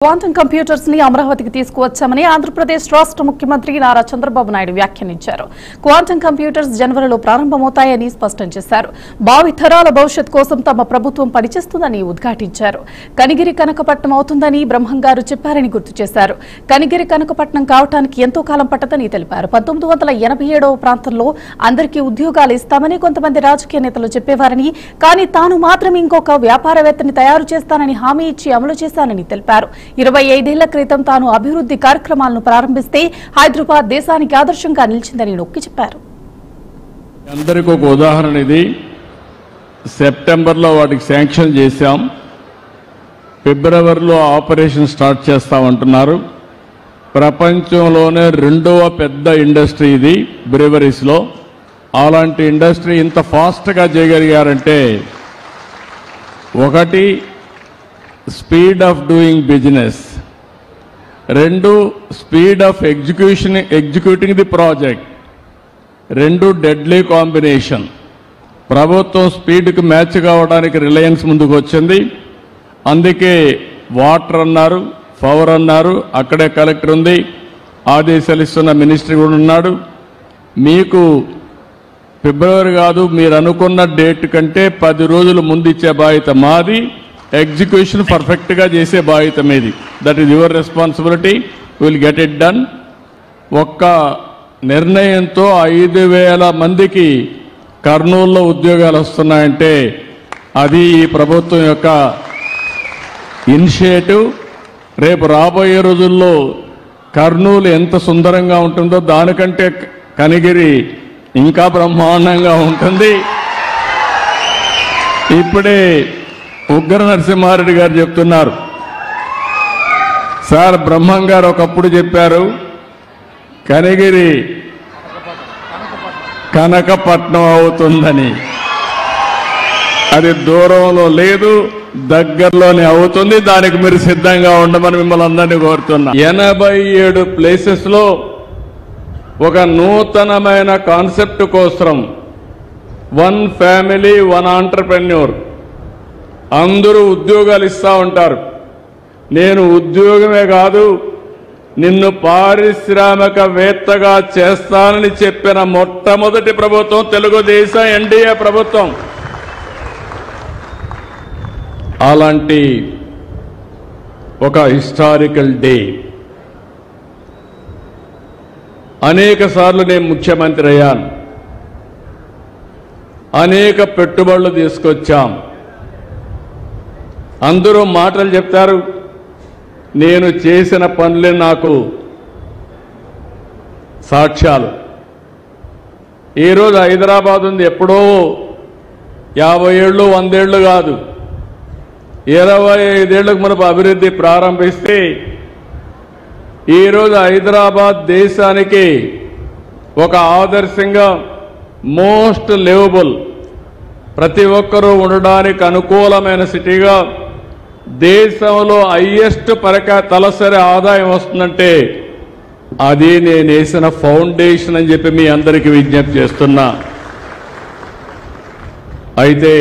Quantum computers ని అమరావతికి తీసుకువచ్చామని ఆంధ్రప్రదేశ్ రాష్ట్ర ముఖ్యమంత్రి నారా చంద్రబాబు నాయుడు వ్యాఖ్యానించారు. క్వాంటమ్ కంప్యూటర్స్ జనవరిలో ప్రారంభమవుతాయని స్పష్టం చేశారు. భావితరాల భవిష్యత్ కోసం తమ ప్రభుత్వం పనిచేస్తుందని ఉద్ఘాటించారు. కనిగిరి కనకపట్నం అవుతుందని బ్రహ్మంగారు చెప్పారని గుర్తు చేశారు. కనిగిరి కనకపట్నం కావడానికి ఎంతో కాలం పట్టదని తెలిపారు. 1987వ ప్రాంతంలో అందరికీ ఉద్యోగాలు ఇస్తామని కొంతమంది రాజకీయ నేతలు చెప్పేవారని, కానీ తాను మాత్రం ఇంకొక వ్యాపారవేత్తని తయారు చేస్తానని హామీ ఇచ్చి అమలు చేశానని తెలిపారు. 25 ఏళ్ల క్రితం తాను అభివృద్ధి కార్యక్రమాలను ప్రారంభిస్తే హైదరాబాద్ దేశానికి ఆదర్శంగా నిలిచిందని నొక్కి చెప్పారు. అందరికీ ఒక ఉదాహరణ ఇది. సెప్టెంబర్లో వాటికి శాంక్షన్ చేశాం, ఫిబ్రవరిలో ఆపరేషన్ స్టార్ట్ చేస్తామంటున్నారు. ప్రపంచంలోనే రెండవ పెద్ద ఇండస్ట్రీ ఇది బ్రేవరీస్లో. అలాంటి ఇండస్ట్రీ ఇంత ఫాస్ట్గా చేయగలిగారంటే, ఒకటి స్పీడ్ ఆఫ్ డూయింగ్ బిజినెస్, రెండు speed of executing the project, రెండు డెడ్లీ కాంబినేషన్. ప్రభుత్వం స్పీడ్కి మ్యాచ్ కావడానికి రిలయన్స్ ముందుకు వచ్చింది. అందుకే వాటర్ అన్నారు, పవర్ అన్నారు, అక్కడే కలెక్టర్ ఉంది, ఆదేశాలు ఇస్తున్న మినిస్ట్రీ కూడా ఉన్నాడు. మీకు ఫిబ్రవరి కాదు, మీరు అనుకున్న డేట్ కంటే 10 రోజులు ముందు ఇచ్చే బాధ్యత మాది. ఎగ్జిక్యూషన్ పర్ఫెక్ట్గా చేసే బాధ్యత మీది. That is your responsibility. Will get it done. ఒక్క నిర్ణయంతో 5,000 మందికి కర్నూలులో ఉద్యోగాలు వస్తున్నాయంటే అది ఈ ప్రభుత్వం యొక్క ఇనిషియేటివ్. రేపు రాబోయే రోజుల్లో కర్నూలు ఎంత సుందరంగా ఉంటుందో దానికంటే కనిగిరి ఇంకా బ్రహ్మాండంగా ఉంటుంది. ఇప్పుడే ఉగ్ర నరసింహారెడ్డి గారు చెప్తున్నారు, సార్ బ్రహ్మం గారు ఒకప్పుడు చెప్పారు కనిగిరి కనకపట్నం అవుతుందని. అది దూరంలో లేదు, దగ్గరలోనే అవుతుంది. దానికి మీరు సిద్ధంగా ఉండమని మిమ్మల్ని అందరినీ కోరుతున్నా. 87 ప్లేసెస్లో ఒక నూతనమైన కాన్సెప్ట్ కోసం 1 ఫ్యామిలీ 1 ఆంటర్ప్రెన్యూర్ అందరూ ఉద్యోగాలు ఇస్తా ఉంటారు. నేను ఉద్యోగమే కాదు, నిన్ను పారిశ్రామికవేత్తగా చేస్తానని చెప్పిన మొట్టమొదటి ప్రభుత్వం తెలుగుదేశం ఎన్డీఏ ప్రభుత్వం. అలాంటి ఒక హిస్టారికల్ డే. అనేక సార్లు నేను ముఖ్యమంత్రి అయ్యాను, అనేక పెట్టుబడులు తీసుకొచ్చాం. అందరూ మాటలు చెప్తారు, నేను చేసిన పనులే నాకు సాక్ష్యాలు. ఈరోజు హైదరాబాద్ ఉంది, ఎప్పుడో 50 ఏళ్ళు 100 ఏళ్ళు కాదు, 25 ఏళ్లకు మనకు అభివృద్ధి ప్రారంభిస్తే ఈరోజు హైదరాబాద్ దేశానికి ఒక ఆదర్శంగా, మోస్ట్ లివబుల్, ప్రతి ఒక్కరూ ఉండడానికి అనుకూలమైన సిటీగా, దేశంలో హైయెస్ట్ తలసరి ఆదాయం వస్తుందంటే అది నేను వేసిన ఫౌండేషన్ అని చెప్పి మీ అందరికీ విజ్ఞప్తి చేస్తున్నా. అయితే